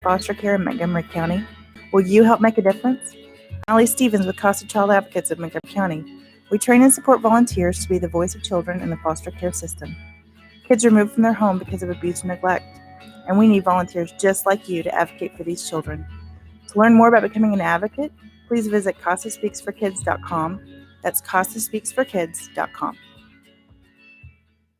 foster care in Montgomery County? Will you help make a difference? I'm Allie Stevens with Costa Child Advocates of Montgomery County. We train and support volunteers to be the voice of children in the foster care system. Kids are removed from their home because of abuse and neglect, and we need volunteers just like you to advocate for these children. To learn more about becoming an advocate, please visit CostaSpeaksForKids.com. That's CostaSpeaksForKids.com.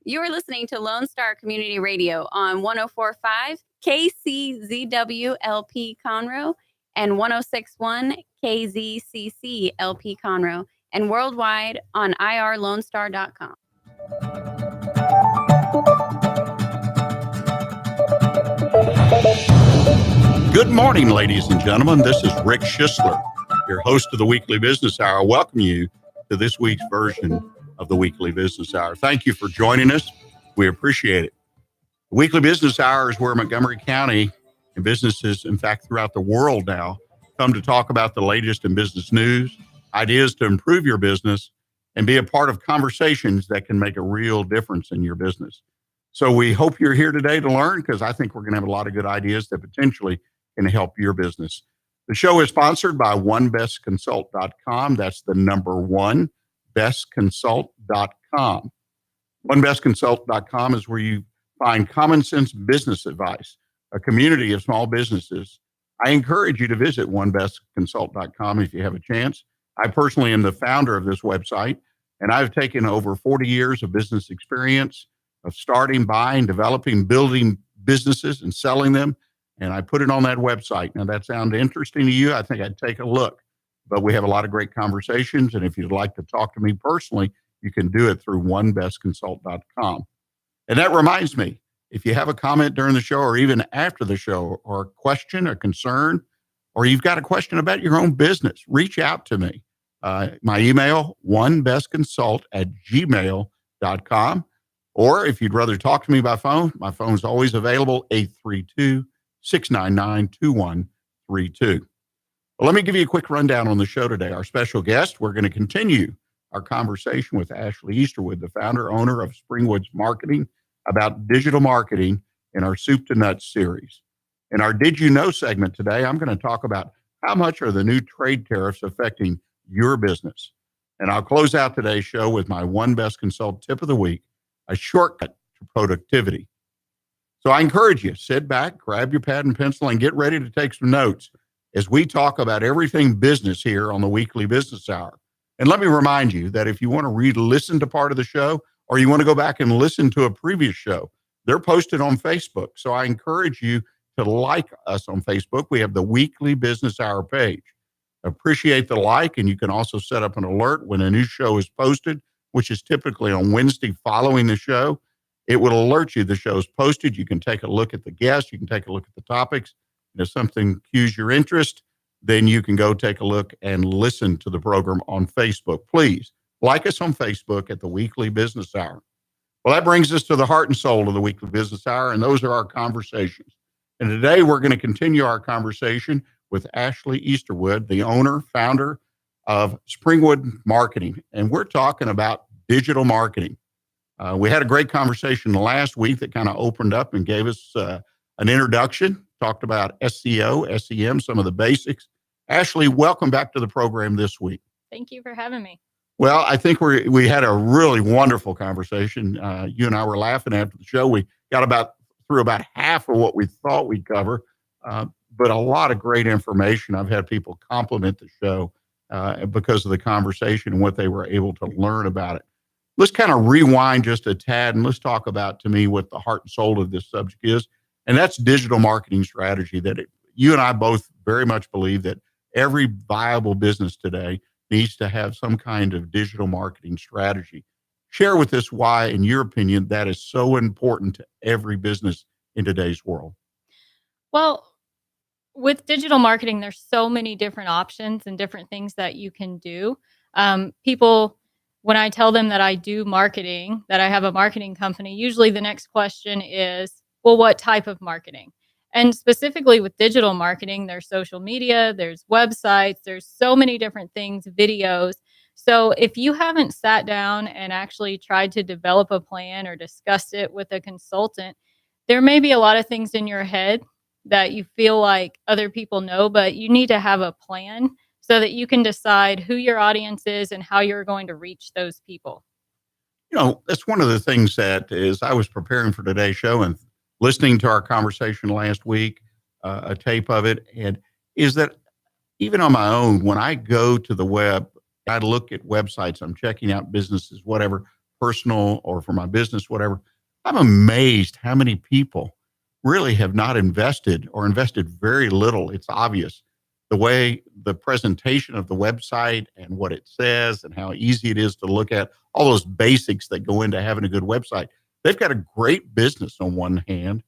You are listening to Lone Star Community Radio on 104.5 KCZWLP Conroe and 106.1 KZCCLP Conroe and worldwide on irlonestar.com. Good morning, ladies and gentlemen. This is Rick Schissler, your host of the Weekly Business Hour. I welcome you to this week's version of the Weekly Business Hour. Thank you for joining us. We appreciate it. The Weekly Business Hour is where Montgomery County and businesses, in fact, throughout the world now, come to talk about the latest in business news, ideas to improve your business, and be a part of conversations that can make a real difference in your business. So we hope you're here today to learn, because I think we're going to have a lot of good ideas that potentially can help your business. The show is sponsored by OneBestConsult.com. That's the number one, bestconsult.com. OneBestConsult.com is where you find common sense business advice, a community of small businesses. I encourage you to visit OneBestConsult.com if you have a chance. I personally am the founder of this website, and I've taken over 40 years of business experience of starting, buying, developing, building businesses and selling them. And I put it on that website. Now, that sounds interesting to you. I think I'd take a look. But we have a lot of great conversations. And if you'd like to talk to me personally, you can do it through onebestconsult.com. And that reminds me, if you have a comment during the show or even after the show, or a question, a concern, or you've got a question about your own business, reach out to me. My email, onebestconsult@gmail.com. Or if you'd rather talk to me by phone, my phone is always available, 832-699-2132. Well, let me give you a quick rundown on the show today. Our special guest, we're going to continue our conversation with Ashley Easterwood, the founder, owner of Springwoods Marketing, about digital marketing in our Soup to Nuts series. In our Did You Know segment today, I'm going to talk about how much are the new trade tariffs affecting your business. And I'll close out today's show with my One Best Consult tip of the week, a shortcut to productivity. So I encourage you, sit back, grab your pad and pencil, and get ready to take some notes as we talk about everything business here on the Weekly Business Hour. And let me remind you that if you want to listen to part of the show, or you want to go back and listen to a previous show, they're posted on Facebook. So I encourage you to like us on Facebook. We have the Weekly Business Hour page. Appreciate the like, and you can also set up an alert when a new show is posted, which is typically on Wednesday following the show. It will alert you the show's posted. You can take a look at the guests. You can take a look at the topics. And if something cues your interest, then you can go take a look and listen to the program on Facebook. Please like us on Facebook at the Weekly Business Hour. Well, that brings us to the heart and soul of the Weekly Business Hour, and those are our conversations. And today we're going to continue our conversation with Ashley Easterwood, the owner, founder of Springwood Marketing. And we're talking about digital marketing. We had a great conversation last week that kind of opened up and gave us an introduction, talked about SEO, SEM, some of the basics. Ashley, welcome back to the program this week. Thank you for having me. Well, I think we had a really wonderful conversation. You and I were laughing after the show. We got through about half of what we thought we'd cover, but a lot of great information. I've had people compliment the show because of the conversation and what they were able to learn about it. Let's kind of rewind just a tad and let's talk about, to me, what the heart and soul of this subject is. And that's digital marketing strategy. You and I both very much believe that every viable business today needs to have some kind of digital marketing strategy. Share with us why, in your opinion, that is so important to every business in today's world. Well, with digital marketing, there's so many different options and different things that you can do. People, when I tell them that I do marketing, that I have a marketing company, usually the next question is, well, what type of marketing? And specifically with digital marketing, there's social media, there's websites, there's so many different things, videos. So if you haven't sat down and actually tried to develop a plan or discussed it with a consultant, there may be a lot of things in your head that you feel like other people know, but you need to have a plan so that you can decide who your audience is and how you're going to reach those people. That's one of the things that is I was preparing for today's show and listening to our conversation last week, a tape of it, and is that even on my own, when I go to the web, I look at websites, I'm checking out businesses, whatever, personal or for my business, whatever. I'm amazed how many people really have not invested or invested very little. It's obvious the way the presentation of the website and what it says and how easy it is to look at, all those basics that go into having a good website. They've got a great business on one hand,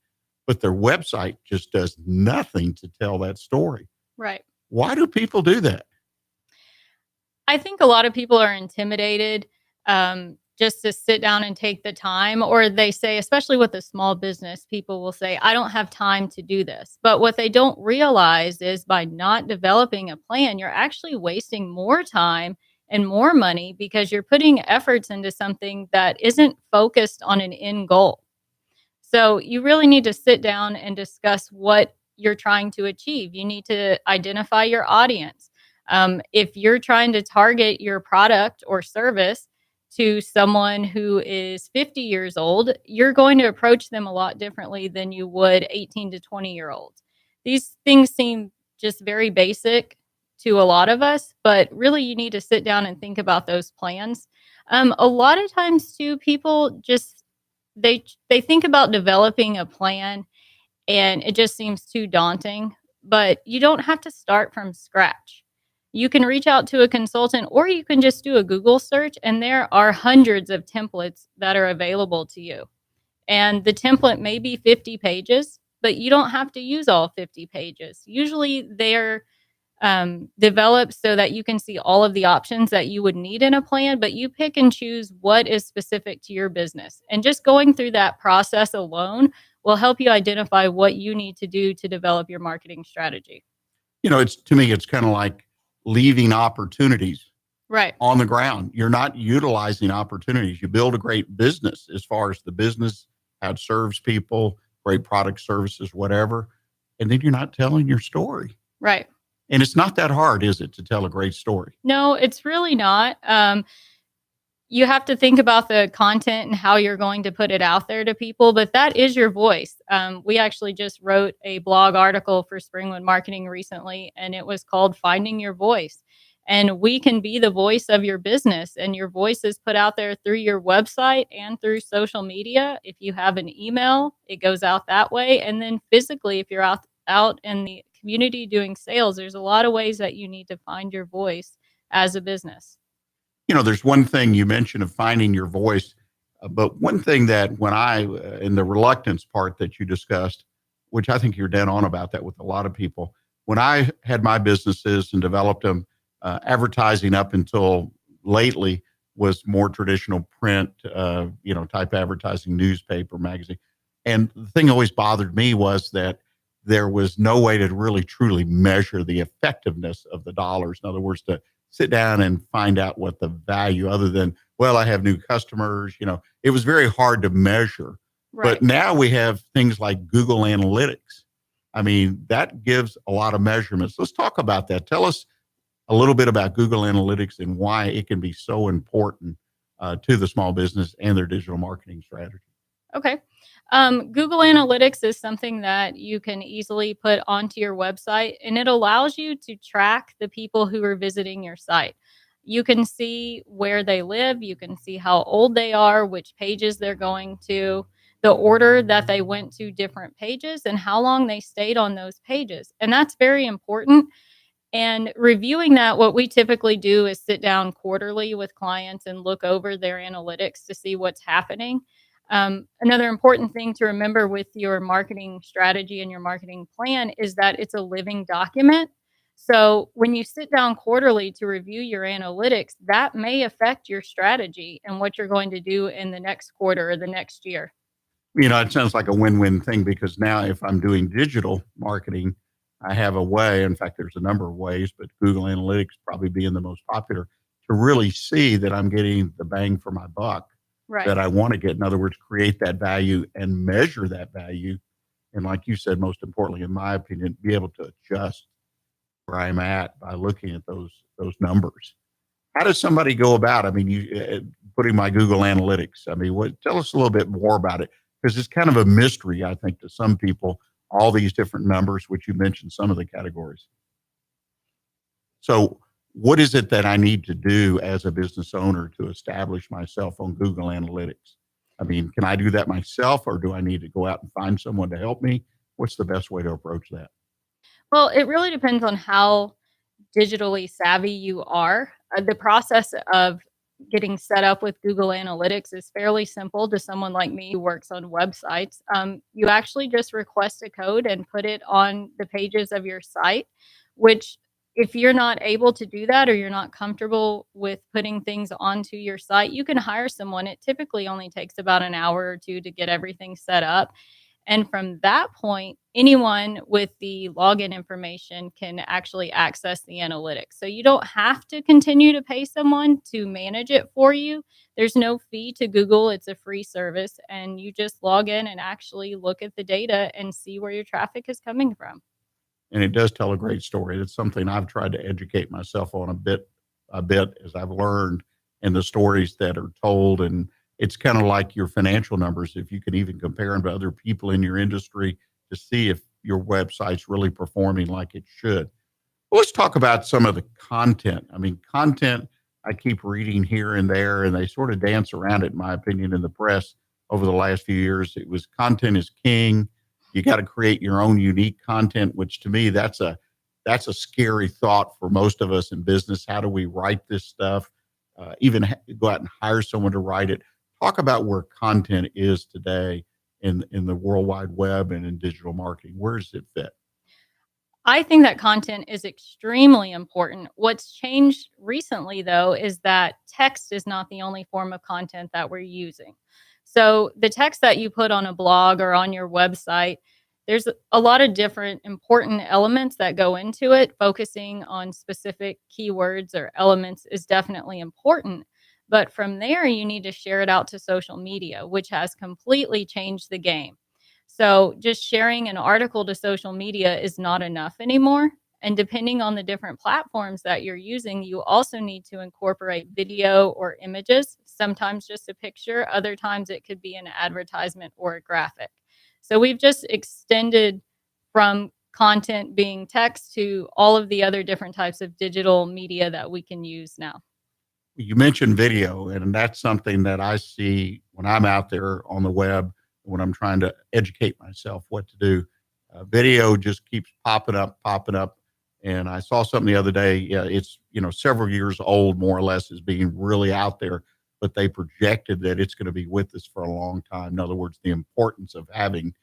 but their website just does nothing to tell that story. Right. Why do people do that? I think a lot of people are intimidated just to sit down and take the time, or they say, especially with a small business, people will say, I don't have time to do this. But what they don't realize is by not developing a plan, you're actually wasting more time and more money because you're putting efforts into something that isn't focused on an end goal. So you really need to sit down and discuss what you're trying to achieve. You need to identify your audience. If you're trying to target your product or service to someone who is 50 years old, you're going to approach them a lot differently than you would 18 to 20-year-olds. These things seem just very basic to a lot of us, but really you need to sit down and think about those plans. A lot of times too, people just they think about developing a plan and it just seems too daunting, but you don't have to start from scratch. You can reach out to a consultant or you can just do a Google search, and there are hundreds of templates that are available to you. And the template may be 50 pages, but you don't have to use all 50 pages. Usually they're developed so that you can see all of the options that you would need in a plan, but you pick and choose what is specific to your business. And just going through that process alone will help you identify what you need to do to develop your marketing strategy. It's to me, it's kind of like leaving opportunities Right. on the ground. You're not utilizing opportunities. You build a great business as far as the business, how it serves people, great products, services, whatever. And then you're not telling your story. Right. And it's not that hard, is it, to tell a great story? No, it's really not. You have to think about the content and how you're going to put it out there to people, but that is your voice. We actually just wrote a blog article for Springwood Marketing recently, and it was called Finding Your Voice. And we can be the voice of your business, and your voice is put out there through your website and through social media. If you have an email, it goes out that way. And then physically, if you're out in the community doing sales, there's a lot of ways that you need to find your voice as a business. There's one thing you mentioned of finding your voice, but one thing that when in the reluctance part that you discussed, which I think you're dead on about that with a lot of people, when I had my businesses and developed them, advertising up until lately was more traditional print, type advertising, newspaper, magazine. And the thing always bothered me was that there was no way to really truly measure the effectiveness of the dollars. In other words, to sit down and find out what the value, other than, well, I have new customers, it was very hard to measure. Right. But now we have things like Google Analytics. I mean, that gives a lot of measurements. Let's talk about that. Tell us a little bit about Google Analytics and why it can be so important to the small business and their digital marketing strategy. Okay. Google Analytics is something that you can easily put onto your website, and it allows you to track the people who are visiting your site. You can see where they live. You can see how old they are, which pages they're going to, the order that they went to different pages, and how long they stayed on those pages. And that's very important. And reviewing that, what we typically do is sit down quarterly with clients and look over their analytics to see what's happening. Another important thing to remember with your marketing strategy and your marketing plan is that it's a living document. So when you sit down quarterly to review your analytics, that may affect your strategy and what you're going to do in the next quarter or the next year. It sounds like a win-win thing, because now if I'm doing digital marketing, I have a way, in fact, there's a number of ways, but Google Analytics probably being the most popular, to really see that I'm getting the bang for my buck. Right. That I want to get. In other words, create that value and measure that value And like you said, most importantly, in my opinion, be able to adjust where I'm at by looking at those numbers. How does somebody go about? I mean, putting my Google Analytics. I mean, tell us a little bit more about it, because it's kind of a mystery, I think, to some people. All these different numbers, which you mentioned, some of the categories. So, what is it that I need to do as a business owner to establish myself on Google Analytics? I mean, can I do that myself, or do I need to go out and find someone to help me? What's the best way to approach that? Well, it really depends on how digitally savvy you are. The process of getting set up with Google Analytics is fairly simple to someone like me who works on websites. You actually just request a code and put it on the pages of your site, which, if you're not able to do that or you're not comfortable with putting things onto your site, you can hire someone. It typically only takes about an hour or two to get everything set up. And from that point, anyone with the login information can actually access the analytics. So you don't have to continue to pay someone to manage it for you. There's no fee to Google. It's a free service. And you just log in and actually look at the data and see where your traffic is coming from. And it does tell a great story. It's something I've tried to educate myself on a bit as I've learned, and the stories that are told. And it's kind of like your financial numbers. If you can even compare them to other people in your industry to see if your website's really performing like it should. Well, let's talk about some of the content. I mean, content, I keep reading here and there, and they sort of dance around it, in my opinion, in the press over the last few years. It was content is king. You got to create your own unique content, which to me, that's a scary thought for most of us in business. How do we write this stuff? Go out and hire someone to write it. Talk about where content is today in the World Wide Web and in digital marketing. Where does it fit? I think that content is extremely important. What's changed recently, though, is that text is not the only form of content that we're using. So the text that you put on a blog or on your website, there's a lot of different important elements that go into it. Focusing on specific keywords or elements is definitely important. But from there, you need to share it out to social media, which has completely changed the game. So just sharing an article to social media is not enough anymore. And depending on the different platforms that you're using, you also need to incorporate video or images, sometimes just a picture, other times it could be an advertisement or a graphic. So we've just extended from content being text to all of the other different types of digital media that we can use now. You mentioned video, and that's something that I see when I'm out there on the web, when I'm trying to educate myself what to do. Video just keeps popping up. And I saw something the other day. Yeah, it's several years old, more or less, as being really out there, but they projected that it's going to be with us for a long time. In other words, the importance of having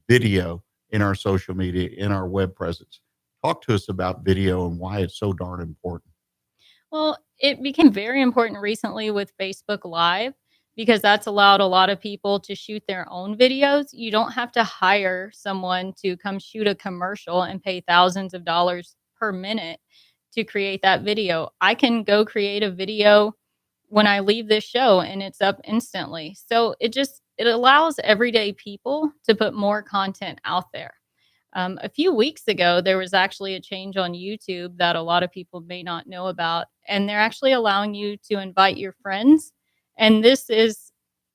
video in our social media, in our web presence. Talk to us about video and why it's so darn important. Well, it became very important recently with Facebook Live, because that's allowed a lot of people to shoot their own videos. You don't have to hire someone to come shoot a commercial and pay thousands of dollars per minute to create that video. I can go create a video when I leave this show and it's up instantly. So it allows everyday people to put more content out there. A few weeks ago, there was actually a change on YouTube that a lot of people may not know about, and they're actually allowing you to invite your friends. And this is,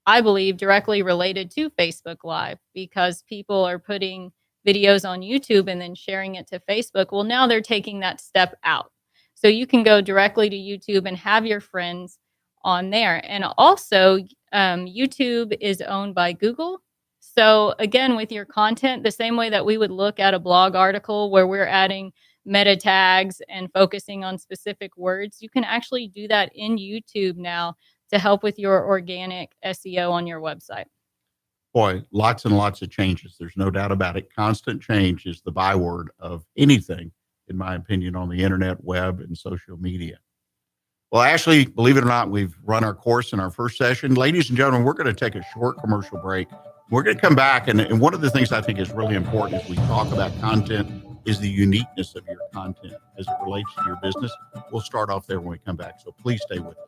I believe, directly related to Facebook Live, because people are putting videos on YouTube and then sharing it to Facebook. Well, now they're taking that step out. So you can go directly to YouTube and have your friends on there. And also, YouTube is owned by Google. So again, with your content, the same way that we would look at a blog article where we're adding meta tags and focusing on specific words, you can actually do that in YouTube now to help with your organic SEO on your website. Boy, lots and lots of changes. There's no doubt about it. Constant change is the byword of anything, in my opinion, on the internet, web, and social media. Well, Ashley, believe it or not, we've run our course in our first session. Ladies and gentlemen, we're going to take a short commercial break. We're going to come back, and one of the things I think is really important as we talk about content is the uniqueness of your content as it relates to your business. We'll start off there when we come back, so please stay with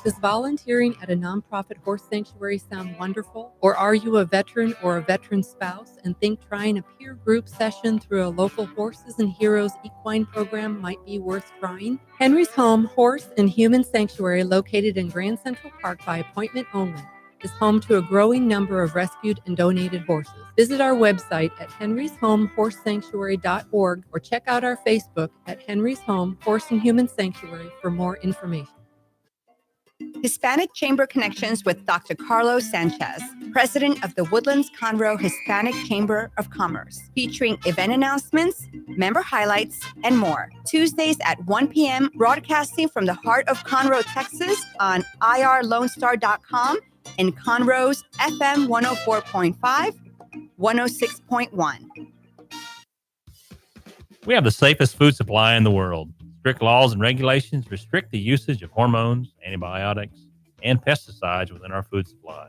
us. Does volunteering at a nonprofit horse sanctuary sound wonderful? Or are you a veteran or a veteran spouse and think trying a peer group session through a local Horses and Heroes equine program might be worth trying? Henry's Home Horse and Human Sanctuary, located in Grand Central Park by appointment only, is home to a growing number of rescued and donated horses. Visit our website at henryshomehorsesanctuary.org or check out our Facebook at Henry's Home Horse and Human Sanctuary for more information. Hispanic Chamber Connections with Dr. Carlos Sanchez, president of the Woodlands Conroe Hispanic Chamber of Commerce, featuring event announcements, member highlights, and more. Tuesdays at 1 p.m., broadcasting from the heart of Conroe, Texas on irlonestar.com and Conroe's FM 104.5, 106.1. We have the safest food supply in the world. Strict laws and regulations restrict the usage of hormones, antibiotics, and pesticides within our food supply.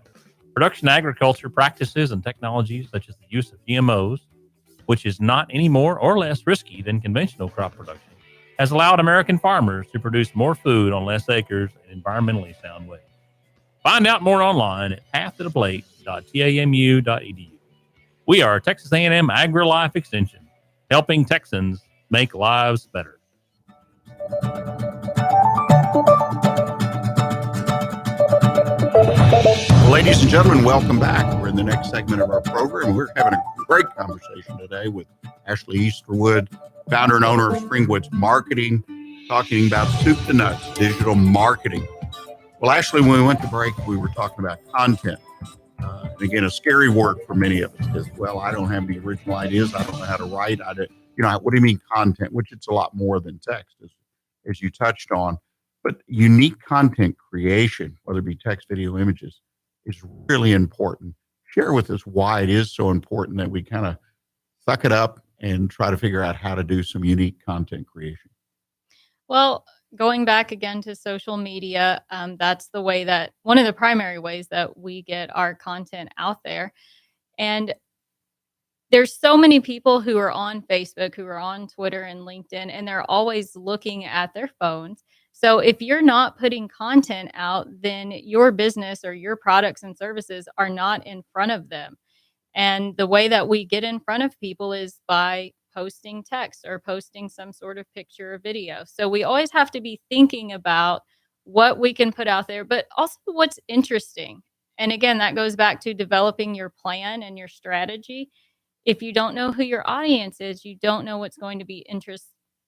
Production agriculture practices and technologies such as the use of GMOs, which is not any more or less risky than conventional crop production, has allowed American farmers to produce more food on less acres in environmentally sound ways. Find out more online at pathtotheplate.tamu.edu. We are Texas A&M AgriLife Extension, helping Texans make lives better. Ladies and gentlemen, welcome back. We're in the next segment of our program. We're having a great conversation today with Ashley Easterwood, founder and owner of Springwoods Marketing, talking about soup to nuts, digital marketing. Well, Ashley, when we went to break, we were talking about content. And again, a scary word for many of us because, well, I don't have any original ideas. I don't know how to write. What do you mean content? Which it's a lot more than text, as you touched on. But unique content creation, whether it be text, video, images, is really important. Share with us why it is so important that we kind of suck it up and try to figure out how to do some unique content creation. Well, going back again to social media, that's one of the primary ways that we get our content out there. And there's so many people who are on Facebook, who are on Twitter and LinkedIn, and they're always looking at their phones. So if you're not putting content out, then your business or your products and services are not in front of them. And the way that we get in front of people is by posting text or posting some sort of picture or video. So we always have to be thinking about what we can put out there, but also what's interesting. And again, that goes back to developing your plan and your strategy. If you don't know who your audience is, you don't know what's going to be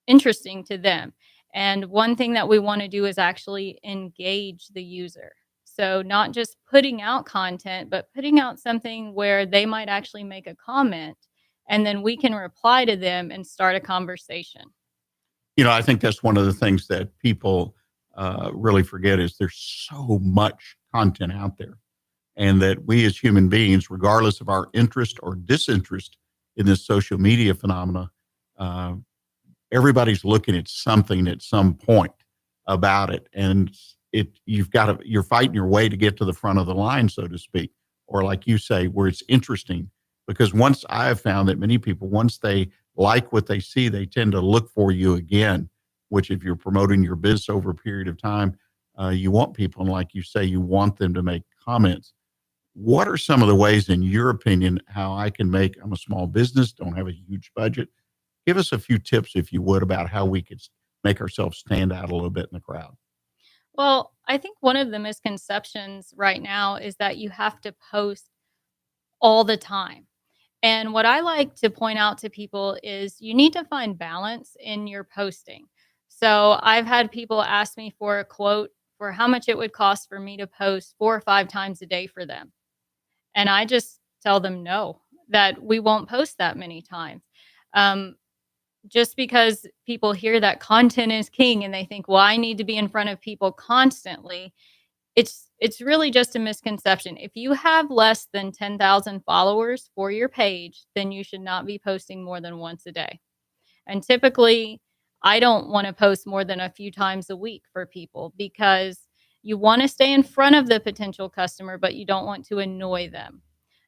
interesting to them. And one thing that we want to do is actually engage the user. So not just putting out content, but putting out something where they might actually make a comment, and then we can reply to them and start a conversation. I think that's one of the things that people really forget is there's so much content out there. And that we as human beings, regardless of our interest or disinterest in this social media phenomena, everybody's looking at something at some point about it. And you're fighting your way to get to the front of the line, so to speak, or like you say, where it's interesting. Because once I have found that many people, once they like what they see, they tend to look for you again, which if you're promoting your business over a period of time, you want people, and like you say, you want them to make comments. What are some of the ways, in your opinion, how I'm a small business, don't have a huge budget. Give us a few tips, if you would, about how we could make ourselves stand out a little bit in the crowd. Well, I think one of the misconceptions right now is that you have to post all the time. And what I like to point out to people is you need to find balance in your posting. So I've had people ask me for a quote for how much it would cost for me to post 4 or 5 times a day for them. And I just tell them no, that we won't post that many times. Just because people hear that content is king and they think, well, I need to be in front of people constantly. It's really just a misconception. If you have less than 10,000 followers for your page, then you should not be posting more than once a day. And typically, I don't want to post more than a few times a week for people because you want to stay in front of the potential customer, but you don't want to annoy them.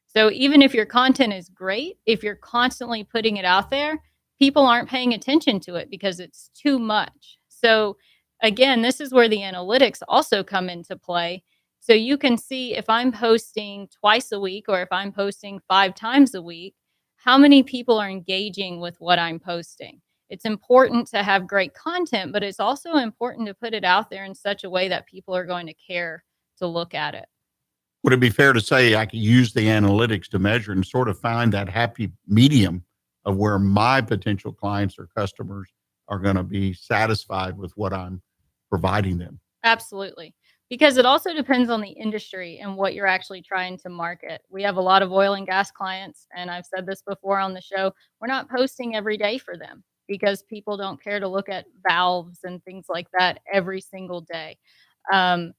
So even if your content is great, if you're constantly putting it out there, people aren't paying attention to it because it's too much. So again, this is where the analytics also come into play. So you can see if I'm posting twice a week or if I'm posting 5 times a week, how many people are engaging with what I'm posting. It's important to have great content, but it's also important to put it out there in such a way that people are going to care to look at it. Would it be fair to say I could use the analytics to measure and sort of find that happy medium of where my potential clients or customers are going to be satisfied with what I'm providing them? Absolutely. Because it also depends on the industry and what you're actually trying to market. We have a lot of oil and gas clients, and I've said this before on the show, we're not posting every day for them because people don't care to look at valves and things like that every single day. Um,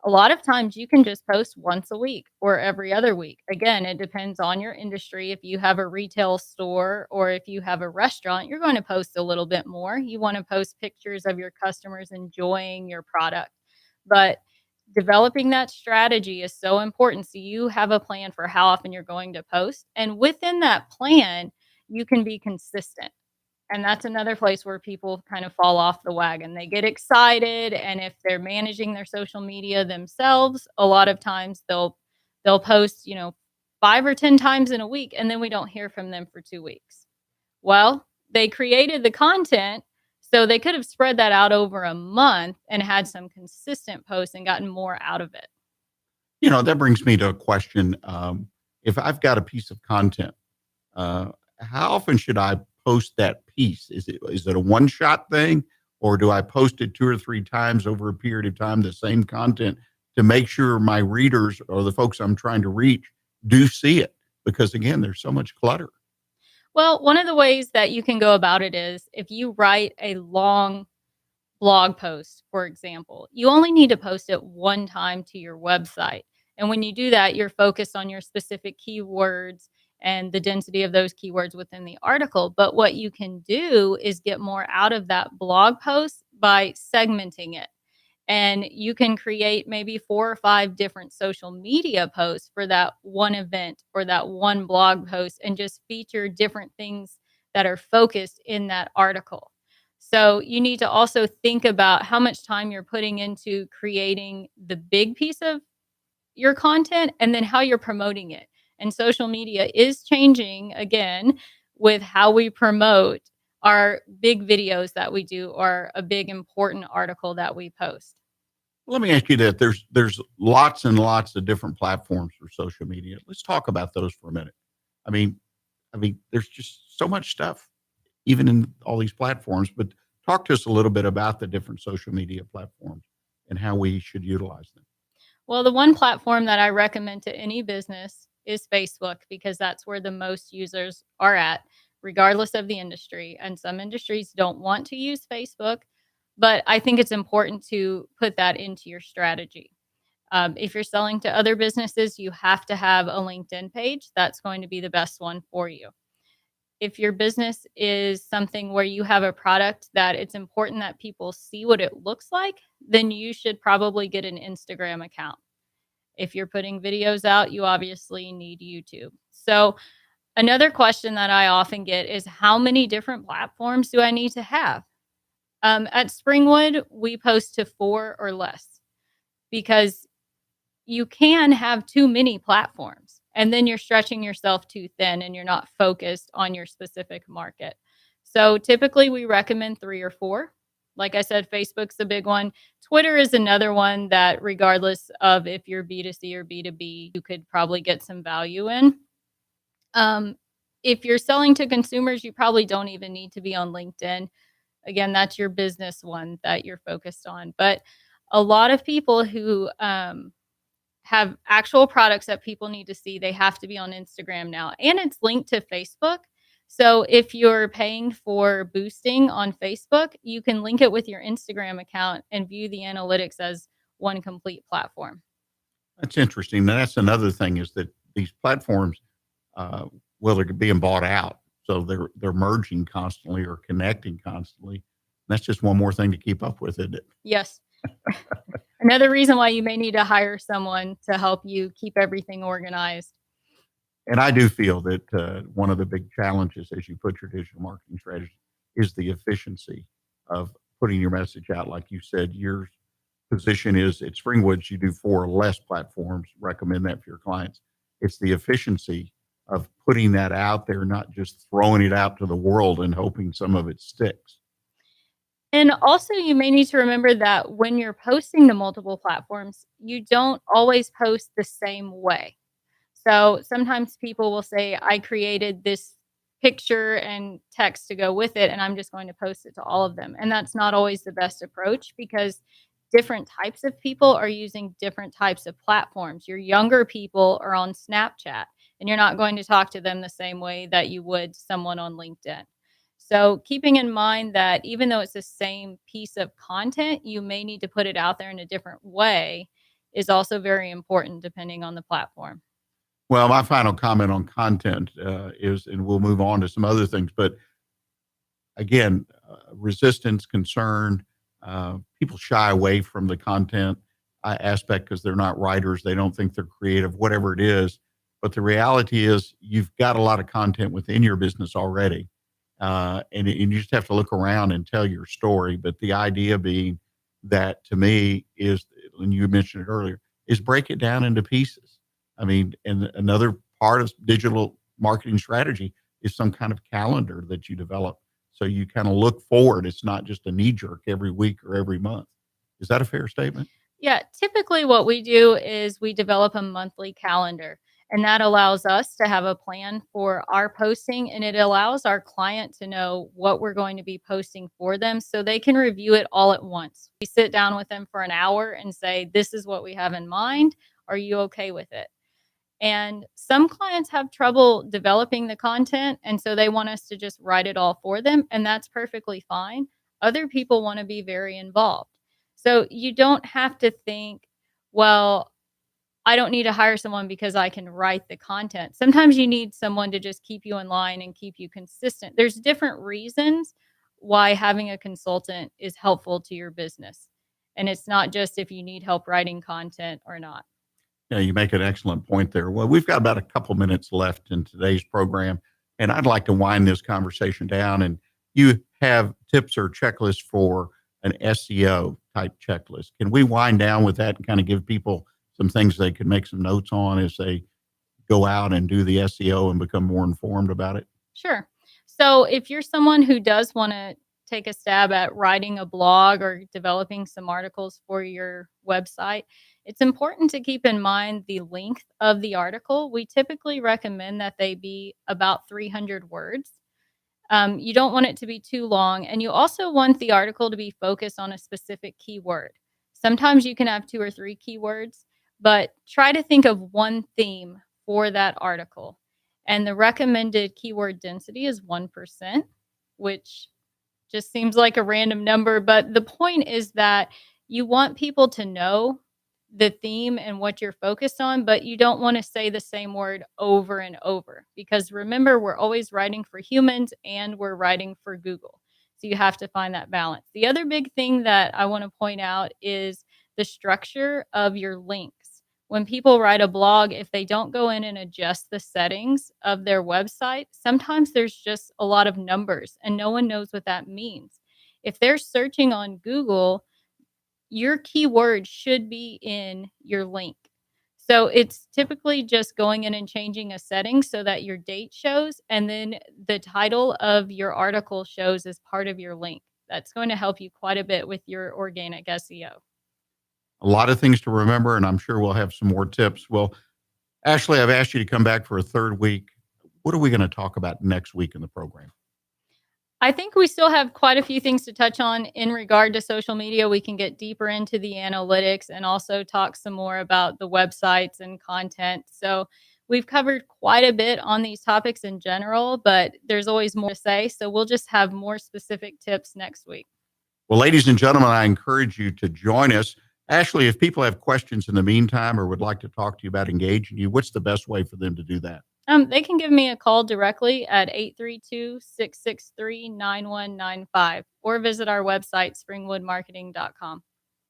a lot of times you can just post once a week or every other week. Again, it depends on your industry. If you have a retail store or if you have a restaurant, you're going to post a little bit more. You want to post pictures of your customers enjoying your product. But developing that strategy is so important. So you have a plan for how often you're going to post. And within that plan, you can be consistent. And that's another place where people kind of fall off the wagon. They get excited, and if they're managing their social media themselves, a lot of times they'll post, 5 or 10 times in a week, and then we don't hear from them for 2 weeks. Well, they created the content, so they could have spread that out over a month and had some consistent posts and gotten more out of it. That brings me to a question. If I've got a piece of content, how often should I post that piece? Is it a one-shot thing, or do I post it 2 or 3 times over a period of time, the same content, to make sure my readers or the folks I'm trying to reach do see it? Because again, there's so much clutter. Well, one of the ways that you can go about it is if you write a long blog post, for example, you only need to post it one time to your website. And when you do that, you're focused on your specific keywords and the density of those keywords within the article. But what you can do is get more out of that blog post by segmenting it. And you can create maybe 4 or 5 different social media posts for that one event or that one blog post and just feature different things that are focused in that article. So you need to also think about how much time you're putting into creating the big piece of your content and then how you're promoting it. And social media is changing again with how we promote our big videos that we do or a big important article that we post. Let me ask you that. There's lots and lots of different platforms for social media. Let's talk about those for a minute. I mean, there's just so much stuff, even in all these platforms. But talk to us a little bit about the different social media platforms and how we should utilize them. Well, the one platform that I recommend to any business is Facebook because that's where the most users are at, regardless of the industry. And some industries don't want to use Facebook, but I think it's important to put that into your strategy. If you're selling to other businesses, you have to have a LinkedIn page. That's going to be the best one for you. If your business is something where you have a product that it's important that people see what it looks like, then you should probably get an Instagram account. If you're putting videos out, you obviously need YouTube. So another question that I often get is how many different platforms do I need to have? At Springwood, we post to 4 or less because you can have too many platforms and then you're stretching yourself too thin and you're not focused on your specific market. So typically we recommend 3 or 4. Like I said, Facebook's a big one. Twitter is another one that regardless of if you're B2C or B2B, you could probably get some value in. If you're selling to consumers, you probably don't even need to be on LinkedIn. Again, that's your business one that you're focused on. But a lot of people who have actual products that people need to see, they have to be on Instagram now. And it's linked to Facebook. So if you're paying for boosting on Facebook, you can link it with your Instagram account and view the analytics as one complete platform. That's interesting. Now, that's another thing is that these platforms, they're being bought out. So they're merging constantly or connecting constantly. That's just one more thing to keep up with, isn't it? Yes. Another reason why you may need to hire someone to help you keep everything organized. And I do feel that one of the big challenges as you put your digital marketing strategy is the efficiency of putting your message out. Like you said, your position is at Springwoods, you do 4 or less platforms, recommend that for your clients. It's the efficiency of putting that out there, not just throwing it out to the world and hoping some of it sticks. And also, you may need to remember that when you're posting to multiple platforms, you don't always post the same way. So sometimes people will say, I created this picture and text to go with it, and I'm just going to post it to all of them. And that's not always the best approach because different types of people are using different types of platforms. Your younger people are on Snapchat, and you're not going to talk to them the same way that you would someone on LinkedIn. So keeping in mind that even though it's the same piece of content, you may need to put it out there in a different way is also very important depending on the platform. Well, my final comment on content is, and we'll move on to some other things, but again, resistance, concern, people shy away from the content aspect because they're not writers. They don't think they're creative, whatever it is. But the reality is you've got a lot of content within your business already. And you just have to look around and tell your story. But the idea being that to me is, and you mentioned it earlier, is break it down into pieces. I mean, and another part of digital marketing strategy is some kind of calendar that you develop. So you kind of look forward. It's not just a knee jerk every week or every month. Is that a fair statement? Yeah, typically what we do is we develop a monthly calendar, and that allows us to have a plan for our posting, and it allows our client to know what we're going to be posting for them so they can review it all at once. We sit down with them for an hour and say, this is what we have in mind. Are you okay with it? And some clients have trouble developing the content, and so they want us to just write it all for them, and that's perfectly fine. Other people want to be very involved. So you don't have to think, well, I don't need to hire someone because I can write the content. Sometimes you need someone to just keep you in line and keep you consistent. There's different reasons why having a consultant is helpful to your business. And it's not just if you need help writing content or not. Yeah, you make an excellent point there. Well, we've got about a couple minutes left in today's program, and I'd like to wind this conversation down. And you have tips or checklists for an SEO type checklist. Can we wind down with that and kind of give people some things they can make some notes on as they go out and do the SEO and become more informed about it? Sure. So if you're someone who does want to take a stab at writing a blog or developing some articles for your website, it's important to keep in mind the length of the article. We typically recommend that they be about 300 words. You don't want it to be too long, and you also want the article to be focused on a specific keyword. Sometimes you can have 2 or 3 keywords, but try to think of one theme for that article. And the recommended keyword density is 1%, which just seems like a random number. But the point is that you want people to know the theme and what you're focused on, but you don't want to say the same word over and over. Because remember, we're always writing for humans and we're writing for Google. So you have to find that balance. The other big thing that I want to point out is the structure of your links. When people write a blog, if they don't go in and adjust the settings of their website, sometimes there's just a lot of numbers and no one knows what that means. If they're searching on Google, your keyword should be in your link. So it's typically just going in and changing a setting so that your date shows and then the title of your article shows as part of your link. That's going to help you quite a bit with your organic SEO. A lot of things to remember, and I'm sure we'll have some more tips. Well, Ashley, I've asked you to come back for a third week. What are we going to talk about next week in the program? I think we still have quite a few things to touch on in regard to social media. We can get deeper into the analytics and also talk some more about the websites and content. So we've covered quite a bit on these topics in general, but there's always more to say. So we'll just have more specific tips next week. Well, ladies and gentlemen, I encourage you to join us. Ashley, if people have questions in the meantime or would like to talk to you about engaging you, what's the best way for them to do that? They can give me a call directly at 832-663-9195 or visit our website, springwoodmarketing.com.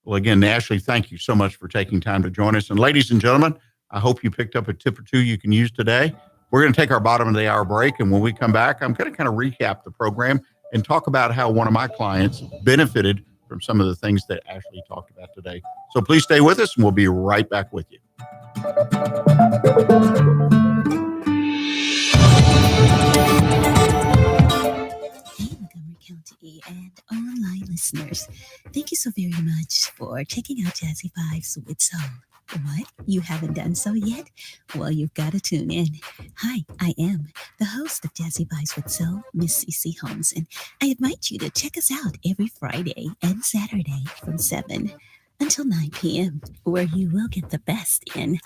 Well, again, Ashley, thank you so much for taking time to join us. And ladies and gentlemen, I hope you picked up a tip or two you can use today. We're going to take our bottom of the hour break. And when we come back, I'm going to kind of recap the program and talk about how one of my clients benefited from some of the things that Ashley talked about today. So please stay with us and we'll be right back with you. Hey, Montgomery County and online listeners. Thank you so very much for checking out Jazzy Vibes with Soul. What? You haven't done so yet? Well, you've got to tune in. Hi, I am the host of Jazzy Vibes with Soul, Miss CeCe Holmes, and I invite you to check us out every Friday and Saturday from 7 until 9 p.m., where you will get the best in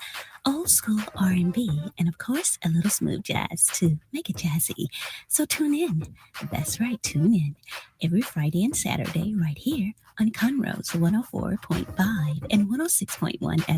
old school R&B and, of course, a little smooth jazz to make it jazzy. So tune in. That's right, tune in every Friday and Saturday right here on Conroe's 104.5 and 106.1 FM.